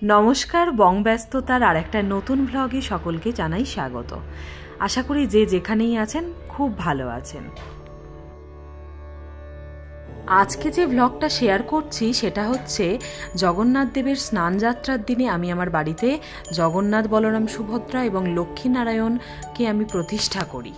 নমস্কার, বংব্যস্ততার আর একটা নতুন ব্লগে সকলকে জানাই স্বাগত। আশা করি যে যেখানেই আছেন খুব ভালো আছেন। আজকে যে ব্লগটা শেয়ার করছি সেটা হচ্ছে জগন্নাথ দেবের স্নানযাত্রার দিনে আমি আমার বাড়িতে জগন্নাথ, বলরাম, সুভদ্রা এবং লক্ষ্মীনারায়ণকে আমি প্রতিষ্ঠা করি।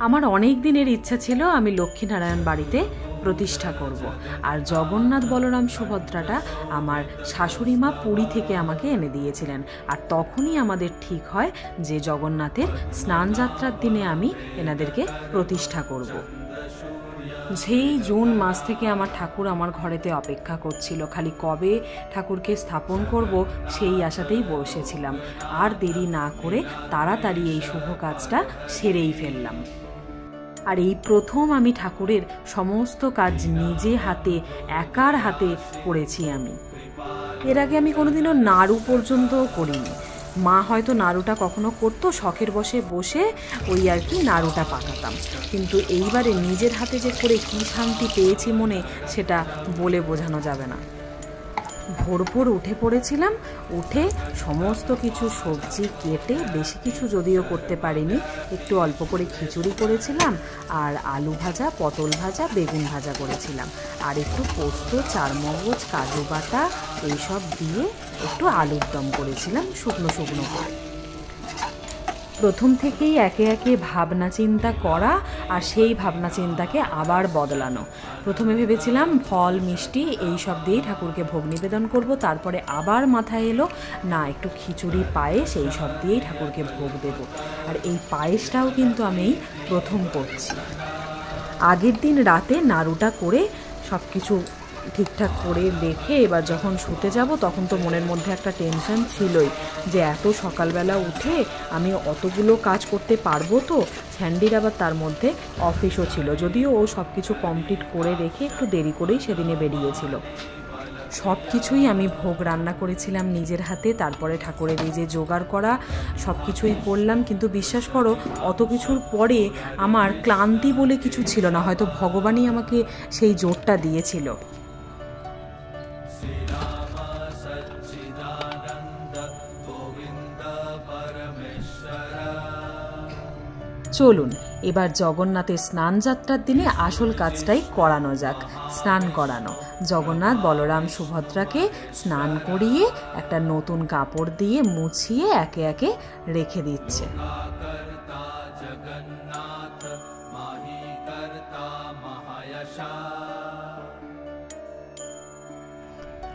আমার অনেক দিনের ইচ্ছা ছিল আমি লক্ষ্মীনারায়ণ বাড়িতে প্রতিষ্ঠা করব। আর জগন্নাথ, বলরাম, সুভদ্রাটা আমার শাশুড়ি মা পুরী থেকে আমাকে এনে দিয়েছিলেন। আর তখনই আমাদের ঠিক হয় যে জগন্নাথের স্নানযাত্রার দিনে আমি এনাদেরকে প্রতিষ্ঠা করব। যেই জুন মাস থেকে আমার ঠাকুর আমার ঘরেতে অপেক্ষা করছিল, খালি কবে ঠাকুরকে স্থাপন করব সেই আশাতেই বসেছিলাম। আর দেরি না করে তাড়াতাড়ি এই শুভ কাজটা সেরেই ফেললাম। আর এই প্রথম আমি ঠাকুরের সমস্ত কাজ নিজে হাতে একার হাতে করেছি আমি। এর আগে আমি কোনোদিনও নাড়ু পর্যন্ত করিনি। মা হয়তো নাড়ুটা কখনো করতো, শখের বসে বসে ওই আর কি নাড়ুটা পাকাতাম। কিন্তু এইবারে নিজের হাতে যে করে কী শান্তি পেয়েছি মনে, সেটা বলে বোঝানো যাবে না। ভোর উঠে পড়েছিলাম, উঠে সমস্ত কিছু সবজি কেটে, বেশি কিছু যদিও করতে পারিনি, একটু অল্প করে খিচুড়ি করেছিলাম, আর আলু ভাজা, পটল ভাজা, বেগুন ভাজা করেছিলাম, আর একটু পোস্ত, চারমগজ, কাজু বাটা এইসব দিয়ে একটু আলুর দম করেছিলাম শুকনো শুকনো করে। প্রথম থেকেই একে একে ভাবনা চিন্তা করা আর সেই ভাবনা চিন্তাকে আবার বদলানো। প্রথমে ভেবেছিলাম ফল মিষ্টি এই সব দিয়েই ঠাকুরকে ভোগ নিবেদন করব, তারপরে আবার মাথায় এলো না, একটু খিচুড়ি, পায়েস এই সব দিয়েই ঠাকুরকে ভোগ দেব। আর এই পায়েসটাও কিন্তু আমি প্রথম করছি। আগের দিন রাতে নাড়ুটা করে সব কিছু ঠিকঠাক করে রেখে এবার যখন শুতে যাব তখন তো মনের মধ্যে একটা টেনশন ছিলই যে এত সকালবেলা উঠে আমি অতগুলো কাজ করতে পারবো তো। স্যান্ডির আবার তার মধ্যে অফিসও ছিল, যদিও ও সব কিছু কমপ্লিট করে রেখে একটু দেরি করেই সেদিনে বেরিয়েছিল। সব কিছুই আমি ভোগ রান্না করেছিলাম নিজের হাতে, তারপরে ঠাকুরের এই যে জোগাড় করা সব কিছুই করলাম। কিন্তু বিশ্বাস করো, অত কিছুর পরে আমার ক্লান্তি বলে কিছু ছিল না, হয়তো ভগবানই আমাকে সেই জোরটা দিয়েছিল। চলুন এবার জগন্নাথের স্নানযাত্রার দিনে আসল কাজটাই করানো যাক, স্নান করানো। জগন্নাথ, বলরাম, সুভদ্রাকে স্নান করিয়ে একটা নতুন কাপড় দিয়ে মুছিয়ে একে একে রেখে দিচ্ছে।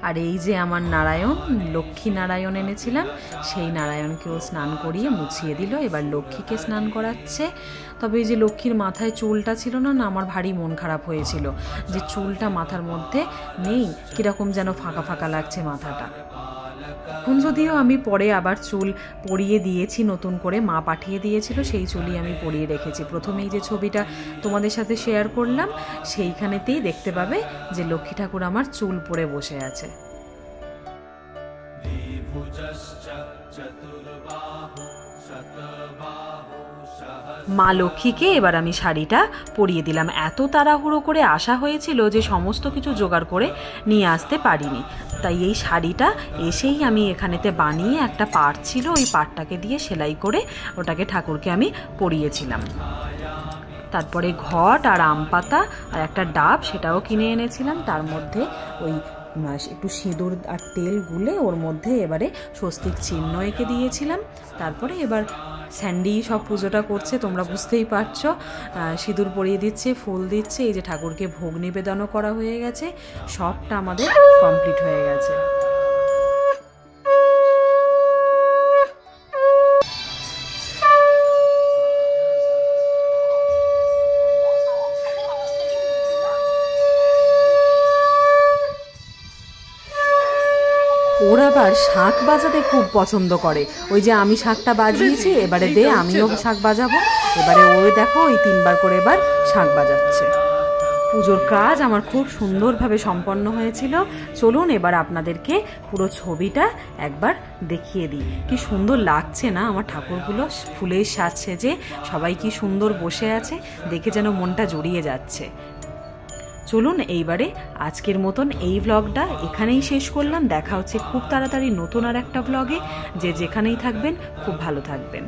আর এই যে আমার নারায়ণ, লক্ষ্মী নারায়ণ এনেছিলাম, সেই নারায়ণকেও স্নান করিয়ে মুছিয়ে দিল। এবার লক্ষ্মীকে স্নান করাচ্ছে। তবে এই যে লক্ষ্মীর মাথায় চুলটা ছিল না, আমার ভারী মন খারাপ হয়েছিল যে চুলটা মাথার মধ্যে নেই, কীরকম যেন ফাঁকা ফাঁকা লাগছে মাথাটা। এখন যদিও আমি পরে আবার চুল পরিয়ে দিয়েছি, নতুন করে মা পাঠিয়ে দিয়েছিল, সেই চুলই আমি পরিয়ে রেখেছি। প্রথমেই যে ছবিটা তোমাদের সাথে শেয়ার করলাম সেইখানেতেই দেখতে পাবে যে লক্ষ্মী ঠাকুর আমার চুল পরে বসে আছে। মা লক্ষ্মীকে এবার আমি শাড়িটা পরিয়ে দিলাম। এত তাড়াহুড়ো করে আসা হয়েছিল যে সমস্ত কিছু জোগাড় করে নিয়ে আসতে পারিনি, তাই এই শাড়িটা এসেই আমি এখানেতে বানিয়ে একটা পাড় ছিল, ওই পাড়টাকে দিয়ে সেলাই করে ওটাকে ঠাকুরকে আমি পরিয়েছিলাম। তারপরে ঘট আর আম পাতা আর একটা ডাব সেটাও কিনে এনেছিলাম, তার মধ্যে ওই একটু সিঁদুর আর তেল গুলে ওর মধ্যে এবারে স্বস্তিক চিহ্ন এঁকে দিয়েছিলাম। তারপরে এবার স্যান্ডি সব পুজোটা করছে, তোমরা বুঝতেই পারছো। সিঁদুর পরিয়ে দিচ্ছে, ফুল দিচ্ছে, এই যে ঠাকুরকে ভোগ নিবেদনও করা হয়ে গেছে, সবটা আমাদের কমপ্লিট হয়ে গেছে। ওর আবার শাঁখ বাজাতে খুব পছন্দ করে। ওই যে আমি শাঁখটা বাজিয়েছি, এবারে দে আমিও শাঁখ বাজাবো। এবারে ও দেখো ওই 3বার করে এবার শাঁখ বাজাচ্ছে। পুজোর কাজ আমার খুব সুন্দরভাবে সম্পন্ন হয়েছিল। চলুন এবার আপনাদেরকে পুরো ছবিটা একবার দেখিয়ে দিই। কি সুন্দর লাগছে না আমার ঠাকুরগুলো, ফুলের সাজ সেজে সবাই কি সুন্দর বসে আছে, দেখে যেন মনটা জড়িয়ে যাচ্ছে। চলুন এইবারে আজকের মতন এই ভ্লগটা এখানেই শেষ করলাম। দেখা হচ্ছে খুব তাড়াতাড়ি নতুন আর একটা ভ্লগে। যে যেখানেই থাকবেন খুব ভালো থাকবেন।